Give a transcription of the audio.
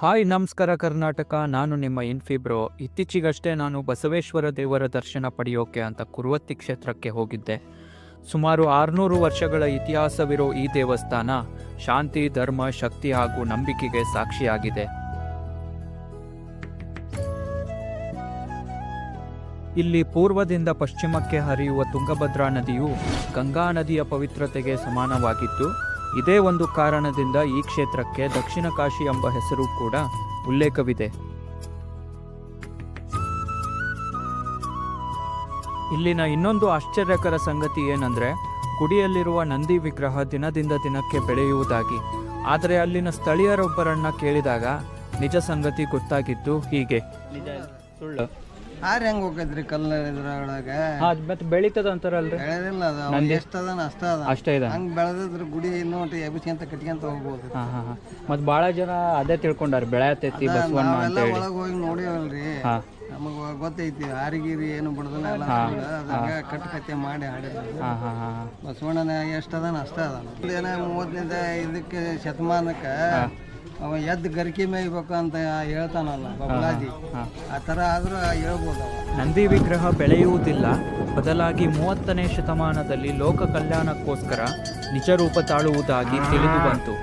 Hi ನಮಸ್ಕಾರ ಕರ್ನಾಟಕ. ನಾನು ನಿಮ್ಮ ಇನ್ಫಿಬ್ರೋ. ಇತ್ತೀಚೆಗಷ್ಟೇ ನಾನು ಬಸವೇಶ್ವರ ದೇವರ ದರ್ಶನ ಪಡೆಯೋಕೆ ಅಂತ ಕುರುವತ್ತಿ ಕ್ಷೇತ್ರಕ್ಕೆ ಹೋಗಿದ್ದೆ. ಸುಮಾರು 600 ವರ್ಷಗಳ ಇತಿಹಾಸವಿರೋ ಈ ದೇವಸ್ಥಾನ ಶಾಂತಿ, ಧರ್ಮ, ಶಕ್ತಿ ಹಾಗೂ ನಂಬಿಕೆಗೆ ಸಾಕ್ಷಿಯಾಗಿದೆ. ಇಲ್ಲಿ ಪೂರ್ವದಿಂದ ಪಶ್ಚಿಮಕ್ಕೆ ಹರಿಯುವ ತುಂಗಭದ್ರಾ ನದಿಯು ಗಂಗಾ ನದಿಯ ಪವಿತ್ರತೆಗೆ ಸಮಾನವಾಗಿದ್ದು, ಇದೇ ಒಂದು ಕಾರಣದಿಂದ ಈ ಕ್ಷೇತ್ರಕ್ಕೆ ದಕ್ಷಿಣ ಕಾಶಿ ಎಂಬ ಹೆಸರು ಕೂಡ ಉಲ್ಲೇಖವಿದೆ. ಇಲ್ಲಿನ ಇನ್ನೊಂದು ಆಶ್ಚರ್ಯಕರ ಸಂಗತಿ ಏನಂದ್ರೆ, ಗುಡಿಯಲ್ಲಿರುವ ನಂದಿ ವಿಗ್ರಹ ದಿನದಿಂದ ದಿನಕ್ಕೆ ಬೆಳೆಯುವುದಾಗಿ. ಆದರೆ ಅಲ್ಲಿನ ಸ್ಥಳೀಯರೊಬ್ಬರನ್ನ ಕೇಳಿದಾಗ ನಿಜ ಸಂಗತಿ ಗೊತ್ತಾಗಿದ್ದು ಹೀಗೆ. ನಿಜ ಸುಳ್ಳು? ಹಾರಿ ಹೆಂಗ್ ಹೋಗೈತ್ರಿ ಕಲ್ಲ ಇದ್ರೊಳಗ ಮತ್ತೆ ಬೆಳೀತದ ಅಂತಾರಲ್ರಿ? ಬೆಳೆದಿಲ್ಲ ಅದು ಎಷ್ಟದ ಅಷ್ಟೇ ಇದೆ. ಹಂಗ್ ಬೆಳೆದಿದ್ರ ಗುಡಿ ನೋಡಿ ಎಬ್ಬಿಸ್ಕೊಂತ ಕಟ್ಕೊಂತ ಹೋಗ್ಬೋದು. ಮತ್ ಬಾಳ ಜನ ಅದೇ ತಿಳ್ಕೊಂಡಾರ ಬೆಳೆಯತೈತಿ ಬಸವಣ್ಣ ಅಂತ ನಾವೆಲ್ಲ ಹೇಳಿ. ಒಳಗ್ ಹೋಗಿ ನೋಡಿವಲ್ರಿ, ನಮಗ ಗೊತ್ತೈತಿ ಹಾರಿಗಿರಿ ಏನು ಬಿಡದಲ್ಲ ಎಲ್ಲ ಅದಾಗ ಕಟ್ಟಕತ್ತೆ ಮಾಡಿ ಹಾಡಿದ್ರು. ಬಸವಣ್ಣನ ಎಷ್ಟದ ಅಷ್ಟ ಅದ. ಏನ 30ನೇ ಇದಕ್ಕೆ ಶತಮಾನಕ್ಕ ಅವ ಎದ್ದು ಗರಿಕೆ ಮೇಯ್ಬೇಕು ಅಂತ ಹೇಳ್ತಾನಲ್ಲ ಬಬಲಾಜಿ, ಆ ಥರ ಆದ್ರೂ ಹೇಳ್ಬೋದು. ನಂದಿ ವಿಗ್ರಹ ಬೆಳೆಯುವುದಿಲ್ಲ, ಬದಲಾಗಿ 30ನೇ ಶತಮಾನದಲ್ಲಿ ಲೋಕ ಕಲ್ಯಾಣಕ್ಕೋಸ್ಕರ ನಿಜ ರೂಪ ತಾಳುವುದಾಗಿ ತಿಳಿದು ಬಂತು.